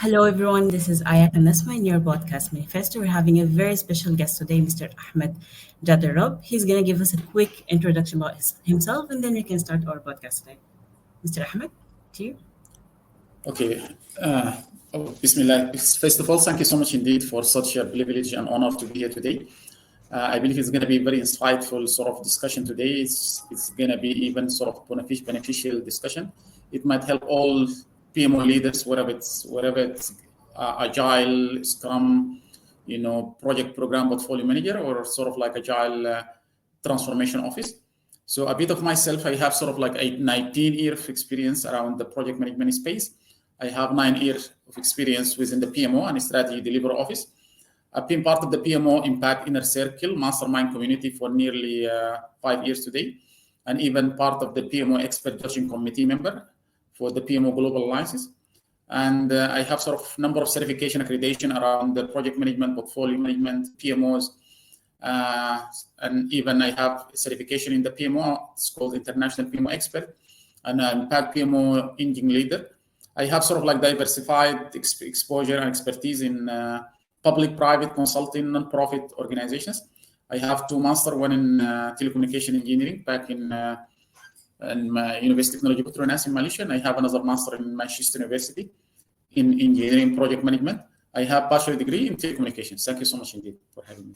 Hello, everyone. This is Ayat and that's my new podcast, Manifesto. We're having a very special guest today, Mr. Ahmed Jadarab. He's going to give us a quick introduction about himself and then we can start our podcast today. Mr. Ahmed, to you. Okay. Bismillah. First of all, thank you so much indeed for such a privilege and honor to be here today. I believe it's going to be a very insightful sort of discussion today. It's going to be even sort of beneficial discussion. It might help all PMO leaders, whatever it's agile, Scrum, project program portfolio manager, or sort of like agile transformation office. So a bit of myself, I have sort of like a 19 years of experience around the project management space. I have 9 years of experience within the PMO and strategy delivery office. I've been part of the PMO Impact Inner Circle mastermind community for nearly 5 years today, and even part of the PMO Expert Judging Committee member for the PMO Global Alliances. And I have sort of number of certification accreditation around the project management, portfolio management, PMOs, and even I have certification in the PMO. It's called International PMO Expert, and Impact PMO Engine Leader. I have sort of like diversified exposure and expertise in public-private consulting, non-profit organizations. I have 2 master, one in telecommunication engineering back in my University of Technology Petronas in Malaysia, and I have another master in Manchester University in engineering project management. I have bachelor degree in telecommunications. Thank you so much indeed for having me.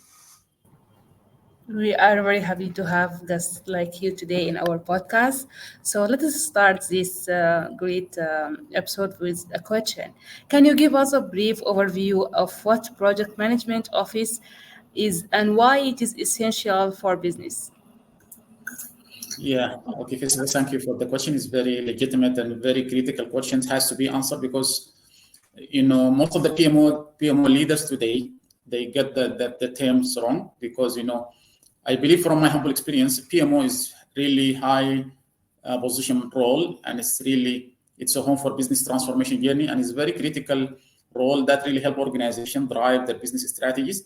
We are very happy to have guests like you today in our podcast. So let us start this great episode with a question. Can you give us a brief overview of what project management office is and why it is essential for business? Yeah. Okay. First of all, thank you for the question. It's very legitimate and very critical question. It has to be answered because, most of the PMO leaders today, they get the terms wrong because, I believe from my humble experience, PMO is really high position role, and it's a home for business transformation journey, and it's very critical role that really help organization drive their business strategies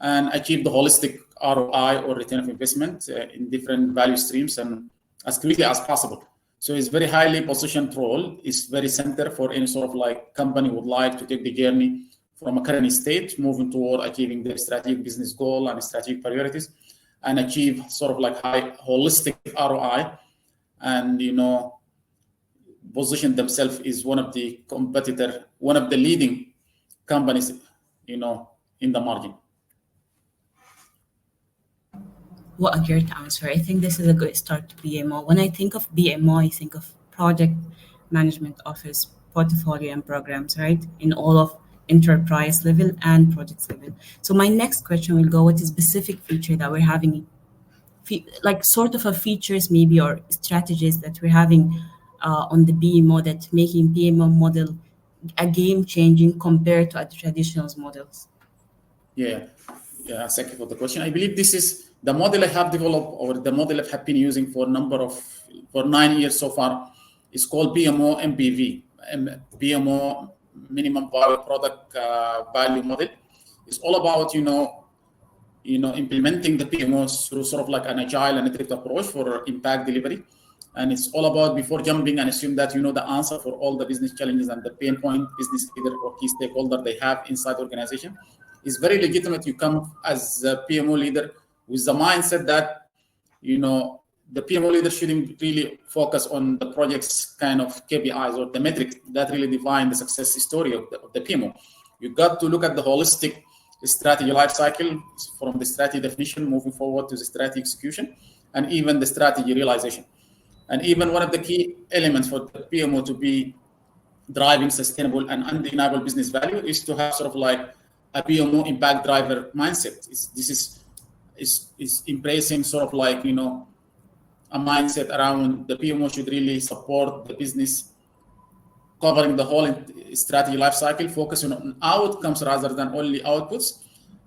and achieve the holistic ROI or return of investment in different value streams and as quickly as possible. So it's very highly positioned role. It's very center for any sort of like company would like to take the journey from a current state, moving toward achieving their strategic business goal and strategic priorities, and achieve sort of like high holistic ROI, and position themselves is one of the leading companies, in the margin. What a great answer. I think this is a good start to BMO. When I think of BMO, I think of project management office, portfolio and programs, right? In all of enterprise level and project level. So my next question will go, what is specific feature that we're having, like sort of a features maybe or strategies that we're having on the BMO that making PMO model a game changing compared to other traditional models? Yeah, thank you for the question. I believe this is the model I have developed, or the model I have been using for 9 years so far. Is called PMO MVP, PMO Minimum Viable Product Value Model. It's all about implementing the PMOs through sort of like an agile and iterative approach for impact delivery. And it's all about, before jumping and assume that the answer for all the business challenges and the pain point business leader or key stakeholder they have inside the organization. It's very legitimate. You come as a PMO leader with the mindset that, the PMO leader shouldn't really focus on the project's kind of KPIs or the metrics that really define the success story of the PMO. You got to look at the holistic strategy life cycle, from the strategy definition moving forward to the strategy execution, and even the strategy realization. And even one of the key elements for the PMO to be driving sustainable and undeniable business value is to have sort of like a PMO impact driver mindset. This is embracing sort of like, a mindset around the PMO should really support the business, covering the whole strategy life cycle, focusing on outcomes rather than only outputs.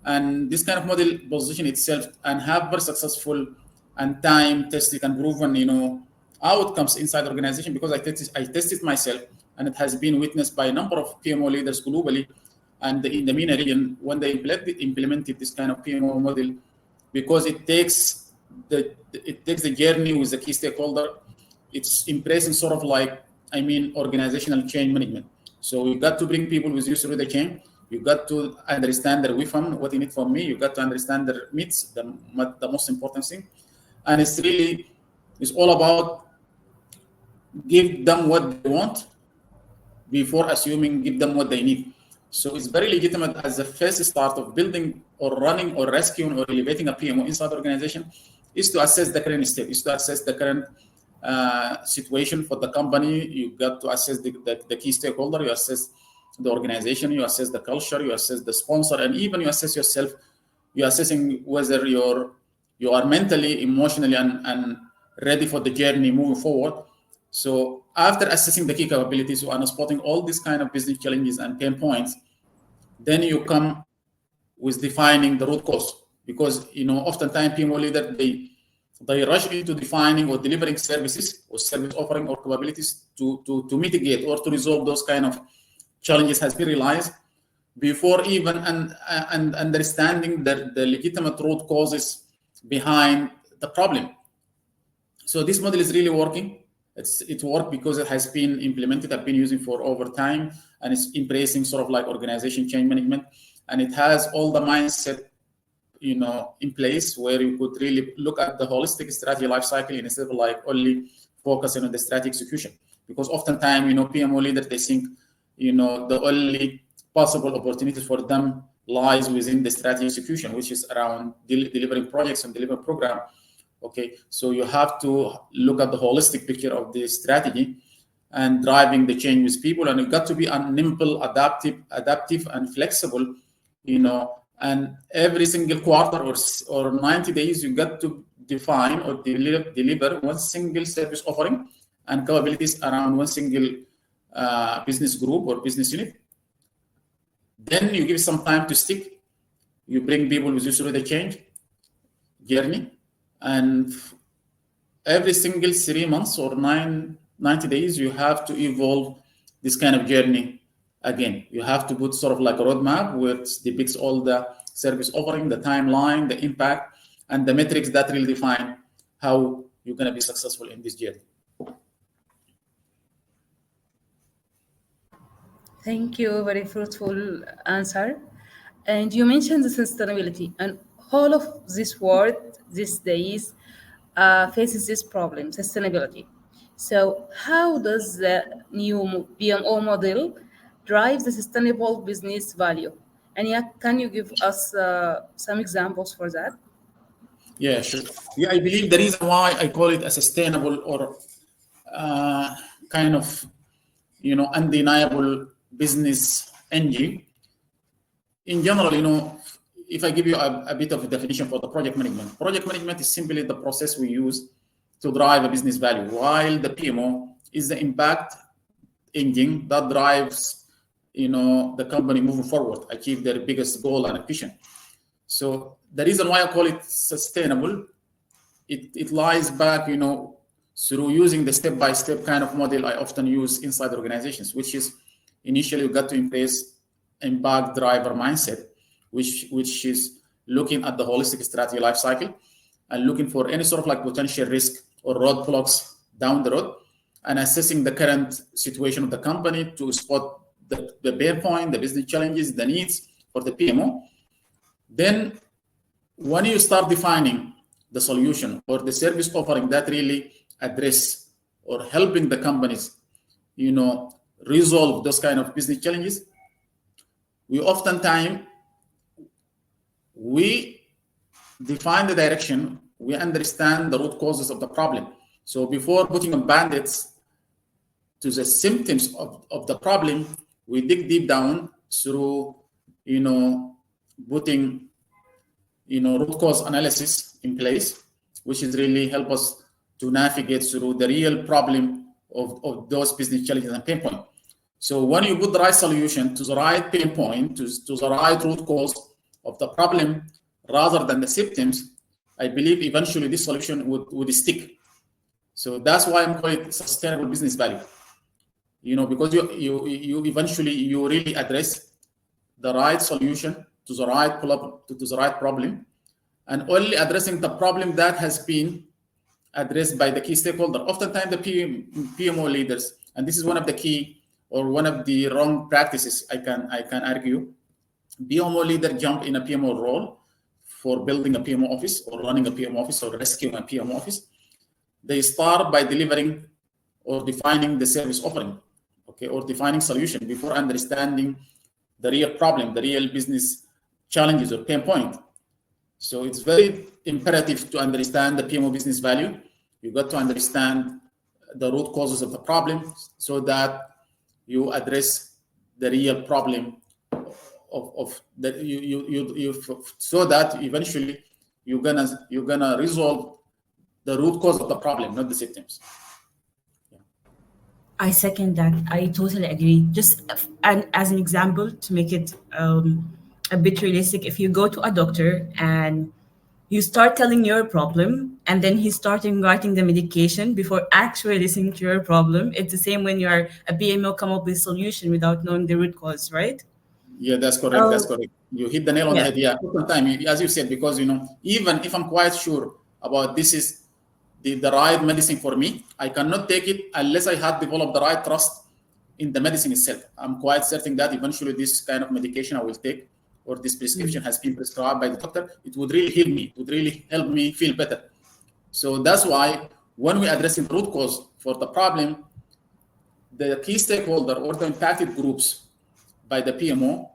And this kind of model position itself and have very successful and time-tested and proven, outcomes inside the organization, because I tested myself, and it has been witnessed by a number of PMO leaders globally and in the MENA region when they implemented this kind of PMO model, because it takes the journey with the key stakeholder. It's embracing sort of like, organizational change management, So you got to bring people with you through the chain. You got to understand their weapon, what you need from me. You got to understand their needs, the most important thing. And it's all about give them what they want before assuming give them what they need. So it's very legitimate as the first start of building or running or rescuing or elevating a PMO inside the organization is to assess the current state, is to assess the current situation for the company. You got to assess the key stakeholder, you assess the organization, you assess the culture, you assess the sponsor, and even you assess yourself. You're assessing whether you are mentally, emotionally, and ready for the journey moving forward. So after assessing the key capabilities and spotting all these kind of business challenges and pain points, then you come with defining the root cause. Because oftentimes PMO leaders they rush into defining or delivering services or service offering or capabilities to mitigate or to resolve those kind of challenges has been realized before even and understanding the legitimate root causes behind the problem. So this model is really working. It worked because it has been implemented. I've been using for over time, and it's embracing sort of like organization change management, and it has all the mindset in place where you could really look at the holistic strategy life cycle instead of like only focusing on the strategy execution. Because oftentimes PMO leaders they think the only possible opportunities for them lies within the strategy execution, which is around delivering projects and delivering program. Okay, so you have to look at the holistic picture of the strategy and driving the change with people, and you got to be nimble, adaptive, and flexible. And every single quarter or 90 days, you got to define or deliver one single service offering and capabilities around one single business group or business unit. Then you give some time to stick. You bring people with you through the change journey. And every single 3 months or 90 days, you have to evolve this kind of journey again. You have to put sort of like a roadmap which depicts all the service offering, the timeline, the impact, and the metrics that really define how you're going to be successful in this journey. Thank you. Very fruitful answer. And you mentioned the sustainability, and all of this world these days faces this problem, sustainability. So, how does the new PMO model drive the sustainable business value? And yeah, can you give us some examples for that? Yeah, sure. Yeah, I believe the reason why I call it a sustainable or kind of undeniable business engine. In general, if I give you a bit of a definition for the project management is simply the process we use to drive a business value, while the PMO is the impact engine that drives the company moving forward, achieve their biggest goal and ambition. So the reason why I call it sustainable, it lies back through using the step-by-step kind of model I often use inside organizations, which is initially you got to embrace impact driver mindset, which is looking at the holistic strategy life cycle and looking for any sort of like potential risk or roadblocks down the road, and assessing the current situation of the company to spot the pain point, the business challenges, the needs for the PMO. Then when you start defining the solution or the service offering that really address or helping the companies resolve those kind of business challenges, we define the direction, we understand the root causes of the problem. So before putting on band-aids to the symptoms of the problem, we dig deep down through putting root cause analysis in place, which is really help us to navigate through the real problem of those business challenges and pain point. So when you put the right solution to the right pain point, to the right root cause of the problem rather than the symptoms, I believe eventually this solution would stick. So that's why I'm calling it sustainable business value. Because you eventually you really address the right solution to the right problem, and only addressing the problem that has been addressed by the key stakeholder. Oftentimes the PMO leaders, and this is one of the key or one of the wrong practices, I can argue. PMO leader jump in a PMO role for building a PMO office or running a PMO office or rescuing a PMO office. They start by delivering or defining the service offering, okay, or defining solution before understanding the real problem, the real business challenges or pain point. So it's very imperative to understand the PMO business value. You got to understand the root causes of the problem so that you address the real problem of that you so that eventually you're gonna resolve the root cause of the problem, not the symptoms. I second that. I totally agree. Just and as an example to make it a bit realistic, if you go to a doctor and you start telling your problem and then he's starting writing the medication before actually listening to your problem, it's the same when you're a BMO come up with solution without knowing the root cause, right? Yeah, that's correct. That's Oh, correct. You hit the nail on the yeah. head. Yeah, sometimes, as you said, because even if I'm quite sure about this is the right medicine for me, I cannot take it unless I had developed the right trust in the medicine itself. I'm quite certain that eventually this kind of medication I will take or this prescription has been prescribed by the doctor, it would really heal me, it would really help me feel better. So that's why when we address the root cause for the problem, the key stakeholder or the impacted groups by the PMO,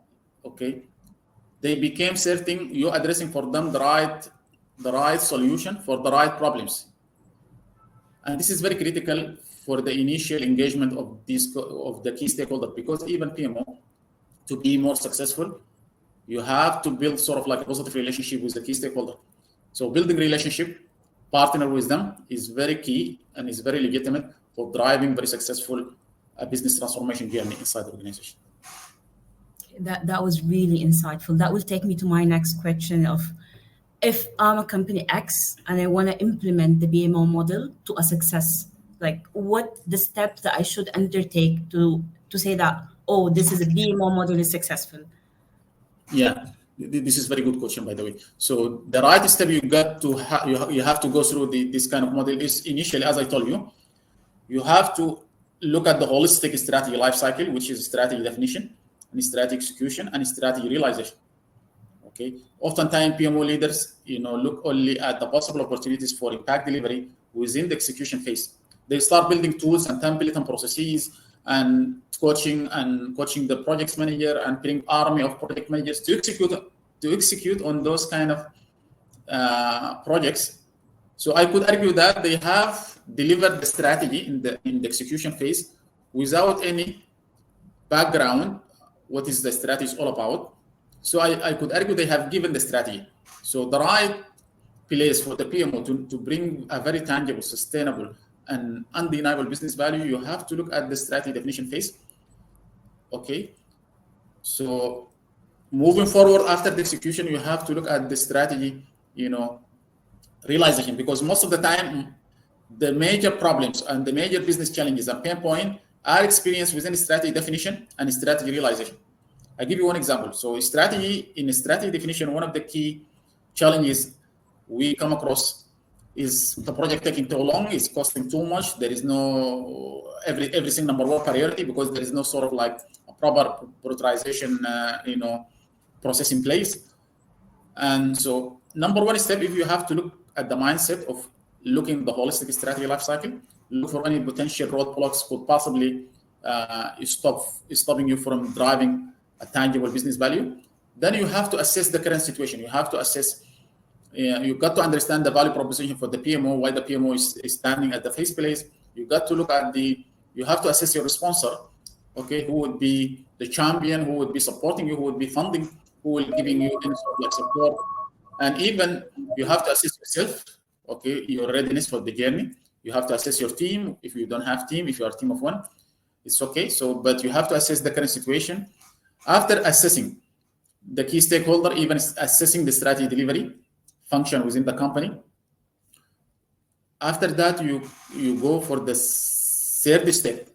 okay, they became certain you're addressing for them the right solution for the right problems. And this is very critical for the initial engagement of the key stakeholder, because even PMO, to be more successful, you have to build sort of like a positive relationship with the key stakeholder. So building relationship, partner with them is very key and is very legitimate for driving very successful business transformation journey inside the organization. That was really insightful. That will take me to my next question of if I'm a company X and I want to implement the BMO model to a success, like what the steps that I should undertake to say that, oh, this is a BMO model is successful. Yeah, this is very good question, by the way. So the right step you got to you have to go through this kind of model is initially, as I told you, you have to look at the holistic strategy life cycle, which is strategy definition and strategy execution and strategy realization. Okay. Oftentimes, PMO leaders, look only at the possible opportunities for impact delivery within the execution phase. They start building tools and templates and processes and coaching the project manager and bring army of project managers to execute on those kind of projects. So I could argue that they have delivered the strategy in the execution phase without any background. What is the strategy all about? So I could argue they have given the strategy. So the right place for the PMO to bring a very tangible, sustainable, and undeniable business value, you have to look at the strategy definition phase. Okay. So moving forward after the execution, you have to look at the strategy, realization, because most of the time, the major problems and the major business challenges and pain point are experienced within strategy definition and strategy realization. I give you one example. So in strategy definition, one of the key challenges we come across is the project taking too long, it's costing too much. There is no everything number one priority because there is no sort of like a proper prioritization, process in place. And so number one step, if you have to look at the mindset of looking at the holistic strategy life cycle, look for any potential roadblocks could possibly stopping you from driving a tangible business value. Then you have to assess the current situation. You have to assess, you've got to understand the value proposition for the PMO, why the PMO is standing at the first place. You've got to look at you have to assess your sponsor, okay, who would be the champion, who would be supporting you, who would be funding, who will giving you any sort of like support. And even you have to assess yourself, okay, your readiness for the journey. You have to assess your team. If you don't have team, if you are a team of one, it's okay. So, but you have to assess the current situation. After assessing the key stakeholder, even assessing the strategy delivery function within the company, after that, you go for the third step.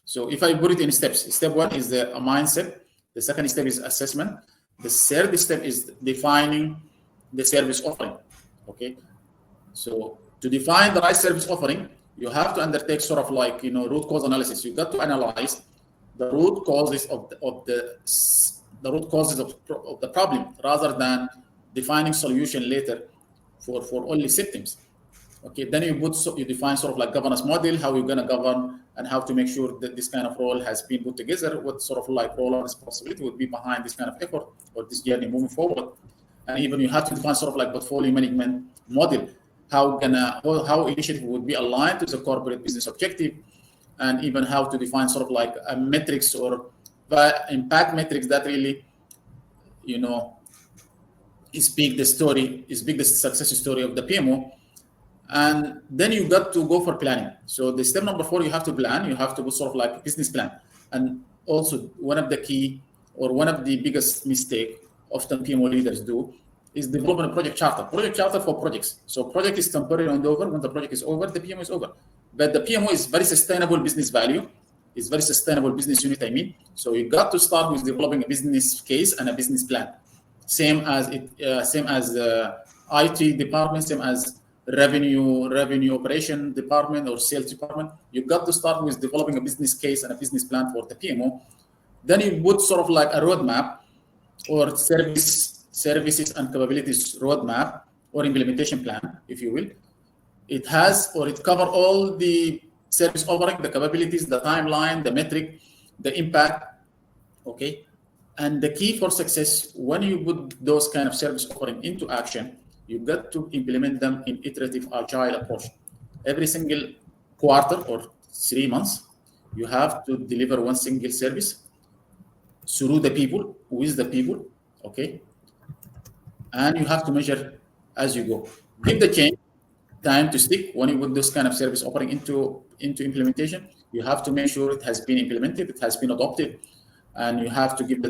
So if I put it in steps, step one is the mindset. The second step is assessment. The third step is defining the service offering. Okay. So to define the right service offering, you have to undertake sort of like, root cause analysis. You got to analyze the root causes the root causes of the problem, rather than defining solution later for only symptoms. Okay, then you define sort of like governance model, how you're gonna govern and how to make sure that this kind of role has been put together, what sort of like role and responsibility would be behind this kind of effort or this journey moving forward. And even you have to define sort of like portfolio management model, how initiative would be aligned to the corporate business objective, and even how to define sort of like a metrics or impact metrics that really, you know, speak the success story of the PMO. And then you got to go for planning. So the step number 4, you have to plan. You have to go sort of like a business plan. And also one of the key or one of the biggest mistake often PMO leaders do is developing a project charter for projects. So project is temporary and over. When the project is over, the PMO is over. But the PMO is very sustainable business value. It's very sustainable business unit, I mean. So you got to start with developing a business case and a business plan. Same as IT department, same as revenue operation department or sales department. You got to start with developing a business case and a business plan for the PMO. Then you put sort of like a roadmap or services and capabilities roadmap or implementation plan, if you will. It cover all the service offering, the capabilities, the timeline, the metric, the impact. Okay. And the key for success, when you put those kind of service offering into action, you got to implement them in iterative agile approach. Every single quarter or 3 months, you have to deliver one single service through the people, with the people, okay? And you have to measure as you go. Give the change time to stick. When you put this kind of service offering into implementation, you have to make sure it has been implemented, it has been adopted, and you have to give the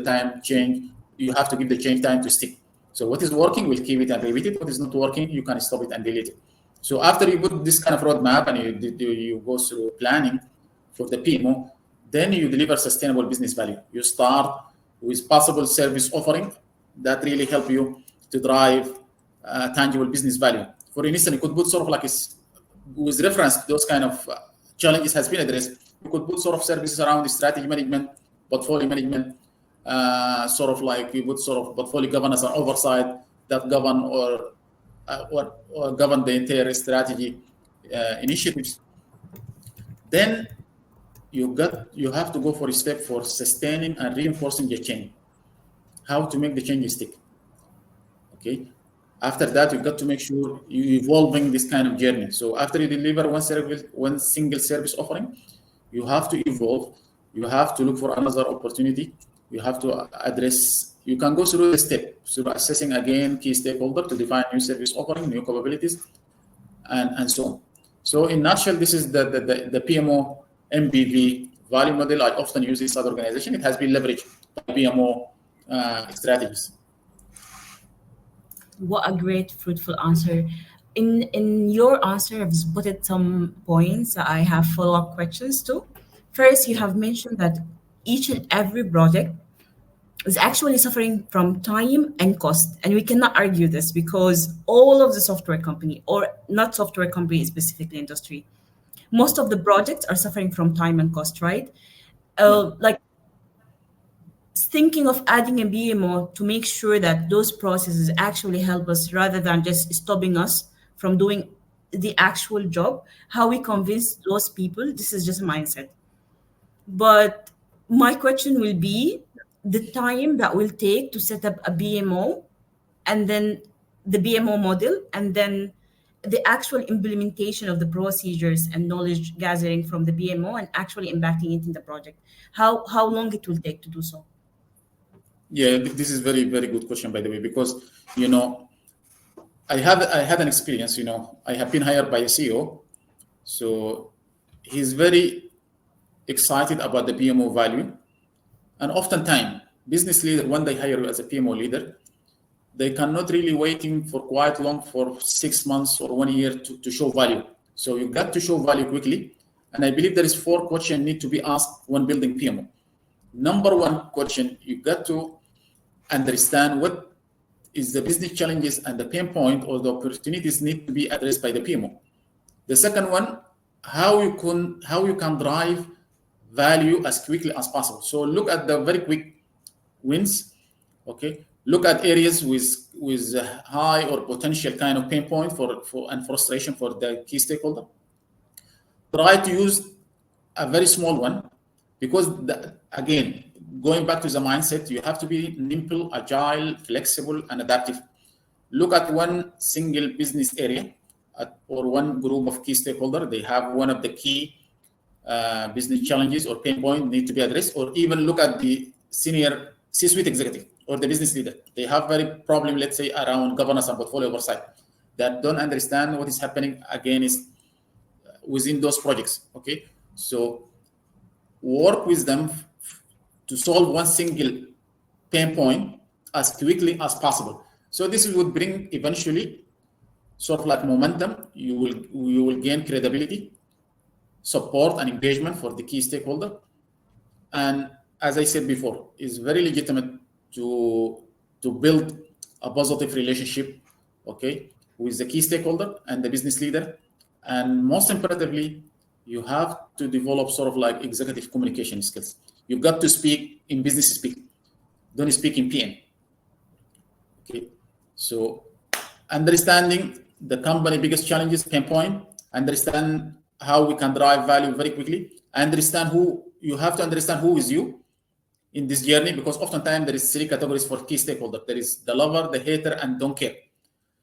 change time to stick. So what is working, we'll keep it and repeat it. What is not working, you can stop it and delete it. So after you put this kind of roadmap and you go through planning for the PMO, then you deliver sustainable business value. You start with possible service offering that really help you to drive tangible business value. For instance, you could put sort of like with reference to those kind of challenges has been addressed. You could put sort of services around the strategy management, portfolio management, sort of like you put sort of portfolio governance and oversight that govern or govern the entire strategy initiatives. Then you have to go for a step for sustaining and reinforcing the change. How to make the change stick. Okay. After that, you've got to make sure you're evolving this kind of journey. So after you deliver one single service offering, you have to evolve. You have to look for another opportunity. You have to address. You can go through the step, so assessing again key stakeholder to define new service offering, new capabilities, and so on. So in nutshell, this is the PMO MVP value model. I often use this at organization. It has been leveraged by PMO strategies. What a great, fruitful answer. In your answer, I've spotted some points that I have follow-up questions to. First, you have mentioned that each and every project is actually suffering from time and cost. And we cannot argue this because all of the software company, or not software company, specifically industry, most of the projects are suffering from time and cost, right? Like thinking of adding a BMO to make sure that those processes actually help us rather than just stopping us from doing the actual job, how we convince those people, this is just a mindset. But my question will be the time that will take to set up a BMO and then the BMO model and then the actual implementation of the procedures and knowledge gathering from the BMO and actually impacting it in the project. How long it will take to do so? Yeah, this is very, very good question, by the way, because, I had an experience, I have been hired by a CEO. So he's very excited about the PMO value. And oftentimes, business leader, when they hire you as a PMO leader, they cannot really waiting for quite long, for 6 months or 1 year to show value. So you got to show value quickly. And I believe there is 4 questions need to be asked when building PMO. Number 1 question, you got to understand what is the business challenges and the pain point or the opportunities need to be addressed by the PMO. The second one, how you can drive value as quickly as possible. So look at the very quick wins. Okay, look at areas with high or potential kind of pain point for and frustration for the key stakeholder. Try to use a very small one, because again, going back to the mindset, you have to be nimble, agile, flexible, and adaptive. Look at one single business area or one group of key stakeholder. They have one of the key business challenges or pain point need to be addressed, or even look at the senior C-suite executive or the business leader. They have very problem, let's say, around governance and portfolio oversight, that don't understand what is happening against within those projects. Okay, so work with them to solve one single pain point as quickly as possible. So this would bring eventually sort of like momentum. You will gain credibility, support, and engagement for the key stakeholder. And as I said before, it's very legitimate to build a positive relationship, okay, with the key stakeholder and the business leader. And most imperatively, you have to develop sort of like executive communication skills. You've got to speak in business speak. Don't speak in PM. Okay, so understanding the company biggest challenges, pain point, understand how we can drive value very quickly, understand who you have to understand who is you in this journey, because oftentimes there is 3 categories for key stakeholder. There is the lover, the hater, and don't care.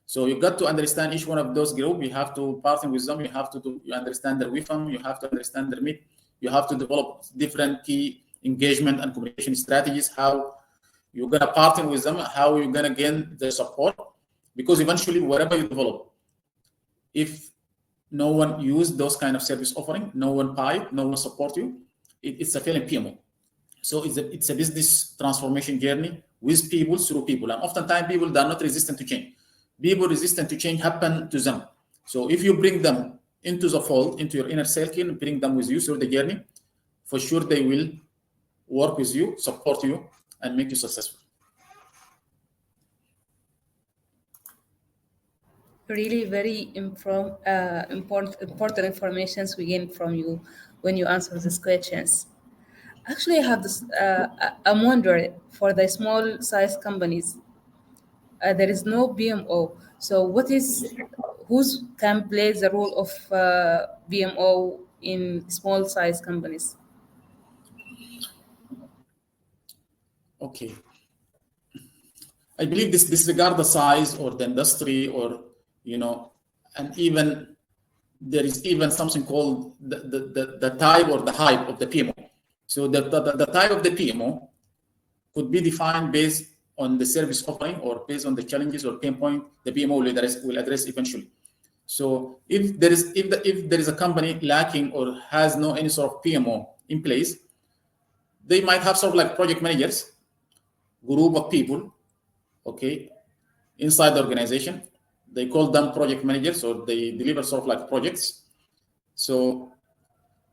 So you got to understand each one of those groups. You have to partner with them. You have to you understand their wisdom. You have to understand their need. You have to develop different key engagement and communication strategies. How you're gonna partner with them. How you're gonna gain their support. Because eventually, wherever you develop, if no one use those kind of service offering, no one buy it, no one support you, it's a failing PMO. So it's a business transformation journey with people, through people, and oftentimes people that are not resistant to change. People resistant to change happen to them. So if you bring them into the fold, into your inner circle, bring them with you through the journey, for sure they will work with you, support you, and make you successful. Really very important informations we gain from you when you answer these questions. Actually, I have this. I'm wondering, for the small size companies, there is no BMO. So, who's can play the role of BMO in small size companies? Okay. I believe this disregard the size or the industry, or and even there is even something called the type or the hype of the PMO. So the type of the PMO could be defined based on the service offering or based on the challenges or pain point the PMO will address eventually. So if there is a company lacking or has no any sort of PMO in place, they might have sort of like project managers, group of people, okay, inside the organization. They call them project managers, or they deliver sort of like projects. So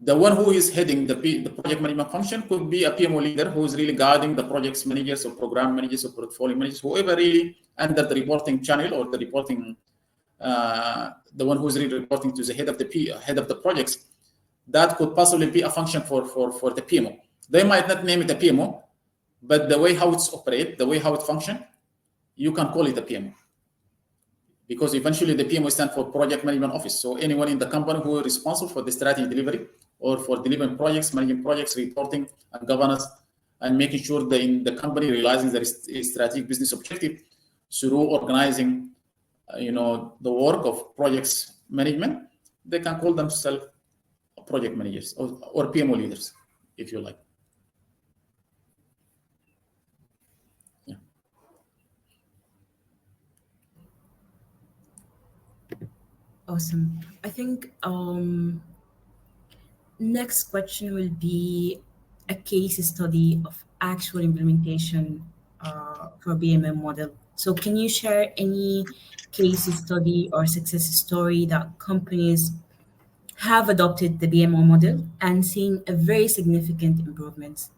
the one who is heading the project management function could be a PMO leader who is really guiding the projects managers or program managers or portfolio managers, whoever really under the reporting channel or the reporting, the one who is really reporting to the head of the projects. That could possibly be a function for the PMO. They might not name it a PMO, but the way how it's operate, the way how it function, you can call it a PMO. Because eventually the PMO stands for Project Management Office. So anyone in the company who is responsible for the strategy delivery or for delivering projects, managing projects, reporting and governance, and making sure that in the company realizing there is a strategic business objective through organizing, the work of projects management, they can call themselves project managers or PMO leaders, if you like. Yeah. Awesome. I think next question will be a case study of actual implementation for BMM model. So can you share any case study or success story that companies have adopted the BMO model and seen a very significant improvements?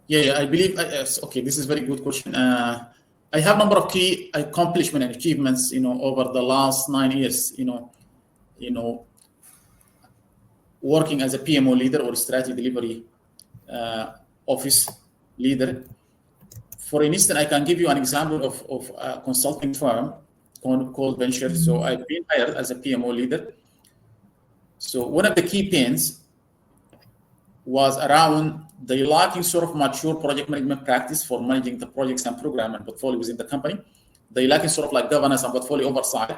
Yeah, I believe. Okay, this is a very good question. I have a number of key accomplishments and achievements, over the last 9 years. working as a PMO leader or strategy delivery office leader. For instance, I can give you an example of a consulting firm called Venture. So I've been hired as a PMO leader. So one of the key pains was around the lacking sort of mature project management practice for managing the projects and program and portfolio within the company. They lacking sort of like governance and portfolio oversight.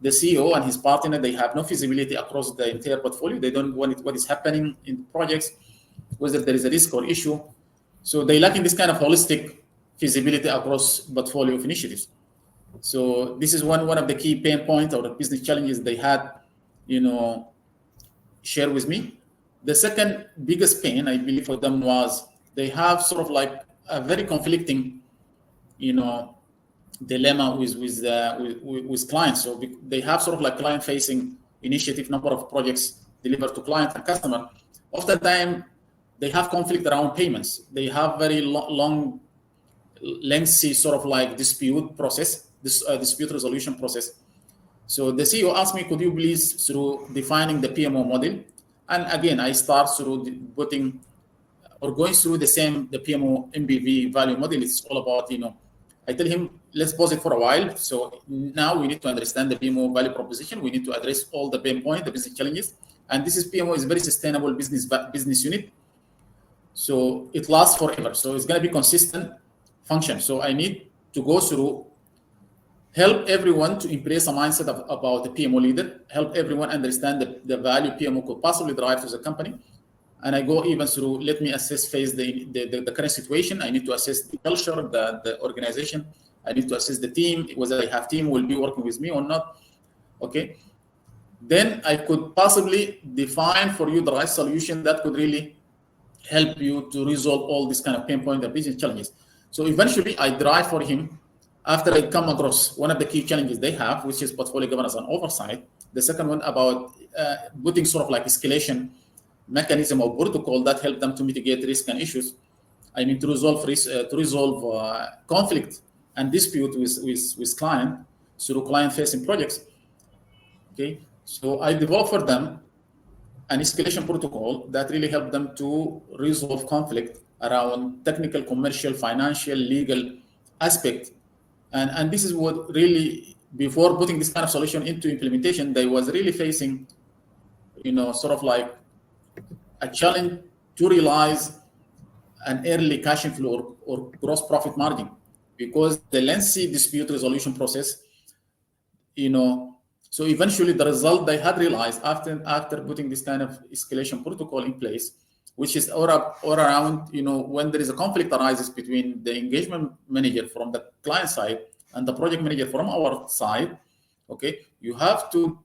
The CEO and his partner, they have no visibility across the entire portfolio. They don't know what is happening in projects, whether there is a risk or issue. So they lacking this kind of holistic feasibility across portfolio of initiatives. So this is one of the key pain points or the business challenges they had, share with me. The second biggest pain, I believe, for them was they have sort of like a very conflicting, dilemma with clients. So they have sort of like client-facing initiative, number of projects delivered to client and customer. Oftentimes, they have conflict around payments. They have very long, lengthy sort of like dispute resolution process. So the CEO asked me, could you please, through defining the PMO model, and again, I start through putting or going through the PMO MVP value model. It's all about, I tell him, let's pause it for a while. So now we need to understand the PMO value proposition. We need to address all the pain points, the business challenges. And this is PMO is very sustainable business unit. So it lasts forever. So it's going to be consistent function. So I need to go through, help everyone to embrace a mindset about the PMO leader, help everyone understand the value PMO could possibly drive to the company. And I go even through, let me face the current situation. I need to assess the culture, the organization. I need to assess the team, whether I have team will be working with me or not. Okay. Then I could possibly define for you the right solution that could really help you to resolve all this kind of pain point and business challenges. So eventually I drive for him after I come across one of the key challenges they have, which is portfolio governance and oversight. The second one about putting sort of like escalation mechanism or protocol that help them to mitigate risk and issues. I mean, to resolve conflict and dispute with client through client-facing projects. Okay, so I develop for them an escalation protocol that really help them to resolve conflict around technical, commercial, financial, legal aspect. And this is what really, before putting this kind of solution into implementation, they was really facing, sort of like a challenge to realize an early cash inflow or gross profit margin, because the lengthy dispute resolution process, so eventually the result they had realized after putting this kind of escalation protocol in place, which is all around, when there is a conflict arises between the engagement manager from the client side and the project manager from our side, okay, you have to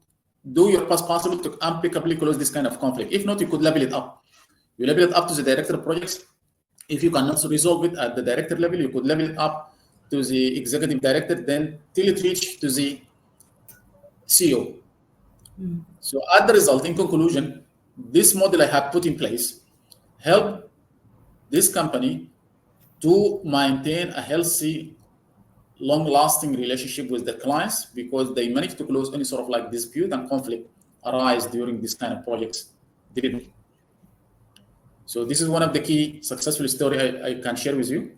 do your best possible to amicably close this kind of conflict. If not, you could level it up. You level it up to the director of projects. If you cannot resolve it at the director level, you could level it up to the executive director, then till it reach to the CEO. So at the result, in conclusion, this model I have put in place help this company to maintain a healthy, long-lasting relationship with the clients, because they manage to close any sort of like dispute and conflict arise during this kind of projects delivery. So this is one of the key successful story I can share with you.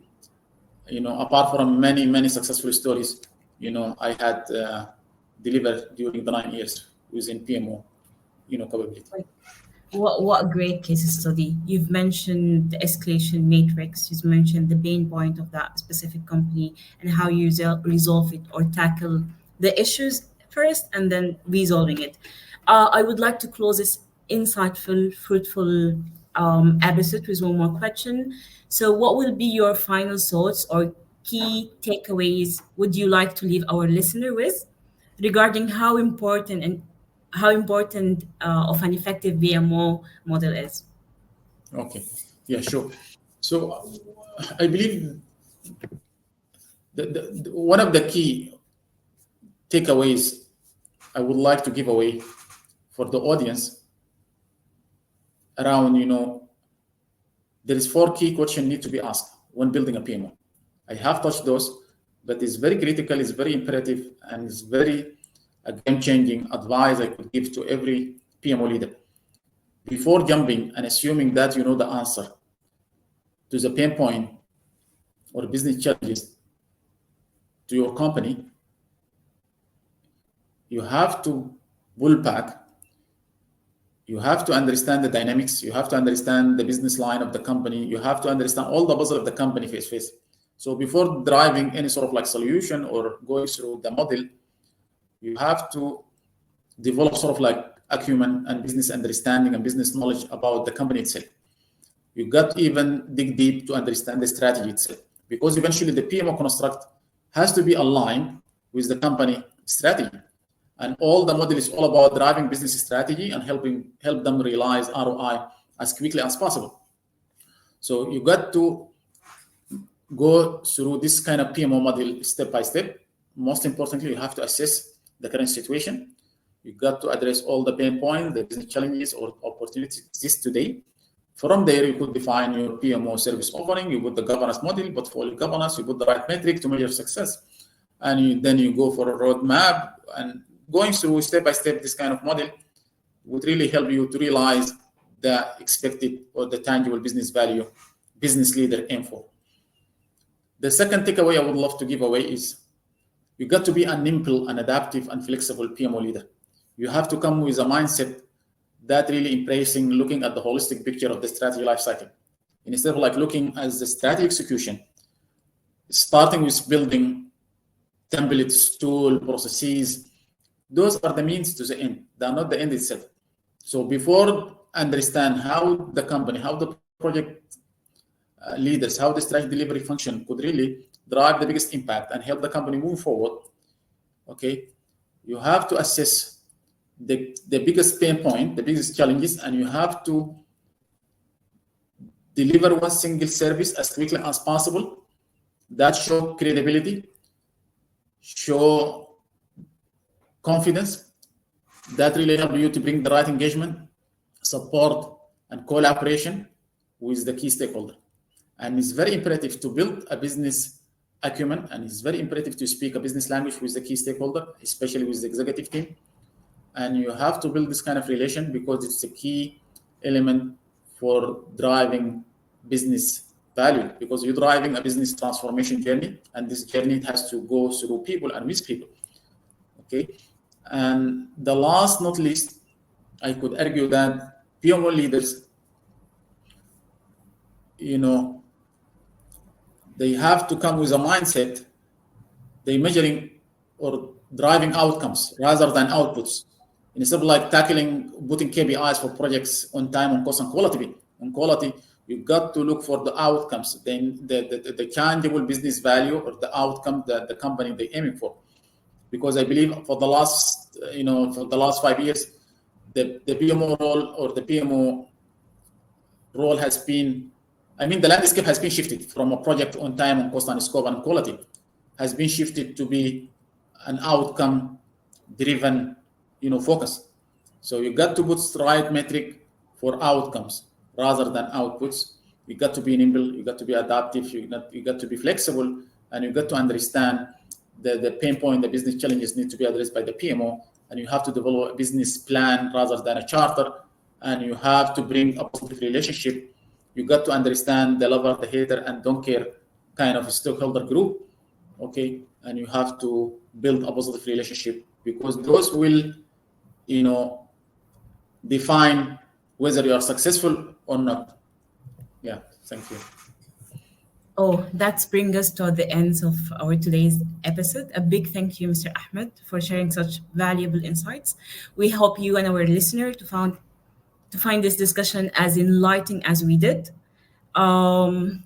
Apart from many successful stories, I had delivered during the 9 years within PMO, capability. What a great case study. You've mentioned the escalation matrix, you've mentioned the pain point of that specific company and how you resolve it or tackle the issues first and then resolving it. I would like to close this insightful, fruitful episode with one more question. So what will be your final thoughts or key takeaways would you like to leave our listener with regarding how important of an effective PMO model is? Okay, yeah, sure. So I believe one of the key takeaways I would like to give away for the audience around, there is 4 key questions need to be asked when building a PMO. I have touched those, but it's very critical, it's very imperative, and it's very game-changing advice I could give to every PMO leader. before jumping and assuming that you know the answer to the pain point or business challenges to your company, you have to pull back. You have to understand the dynamics. You have to understand the business line of the company. You have to understand all the puzzle of the company face. So before driving any sort of like solution or going through the model, you have to develop sort of like acumen and business understanding and business knowledge about the company itself. You got to even dig deep to understand the strategy itself, because eventually the PMO construct has to be aligned with the company strategy. And all the model is all about driving business strategy and help them realize ROI as quickly as possible. So you got to go through this kind of PMO model step by step. Most importantly, you have to assess the current situation. You got to address all the pain points, the business challenges or opportunities exist today. From there, you could define your PMO service offering. You put the governance model, portfolio governance. You put the right metric to measure success, and then you go for a roadmap. And going through step by step this kind of model would really help you to realize the expected or the tangible business value business leader aim for. The second takeaway I would love to give away is you got to be a nimble and adaptive and flexible PMO leader. You have to come with a mindset that really embracing looking at the holistic picture of the strategy lifecycle. Instead of like looking at the strategy execution, starting with building templates, tool, processes, those are the means to the end. They are not the end itself. So before understand how the company, how the project leaders, how the strategy delivery function could really drive the biggest impact and help the company move forward, okay, you have to assess the biggest pain point, the biggest challenges, and you have to deliver one single service as quickly as possible that show credibility, show confidence, that really help you to bring the right engagement, support, and collaboration with the key stakeholder. And it's very imperative to build a business acumen, and it's very imperative to speak a business language with the key stakeholder, especially with the executive team. And you have to build this kind of relation because it's a key element for driving business value, because you're driving a business transformation journey, and this journey has to go through people and with people. Okay. And the last not least, I could argue that PMO leaders, they have to come with a mindset they measuring or driving outcomes rather than outputs. Instead of like putting KPIs for projects on time, on cost, and quality. On quality, you got to look for the outcomes, then the tangible business value or the outcome that the company they're aiming for. Because I believe for the last 5 years, the PMO role or the PMO role has been, the landscape has been shifted from a project on time, on cost, and scope, and quality, has been shifted to be an outcome-driven, focus. So you got to put the right metric for outcomes rather than outputs. You got to be nimble. You got to be adaptive. You got to be flexible, and you got to understand the pain point, the business challenges need to be addressed by the PMO, and you have to develop a business plan rather than a charter, and you have to bring a positive relationship. You got to understand the lover, the hater, and don't care kind of stakeholder group, okay? And you have to build a positive relationship, because those will, define whether you are successful or not. Yeah, thank you. Oh, that's bring us to the ends of our today's episode. A big thank you, Mr. Ahmed, for sharing such valuable insights. We hope you and our listener to find this discussion as enlightening as we did. Um,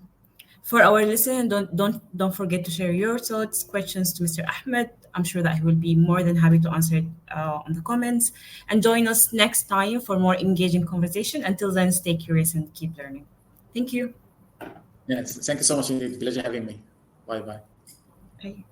for our listener, don't forget to share your thoughts, questions to Mr. Ahmed. I'm sure that he will be more than happy to answer it on the comments. And join us next time for more engaging conversation. Until then, stay curious and keep learning. Thank you. Yes, thank you so much. It's a pleasure having me. Bye bye. Bye.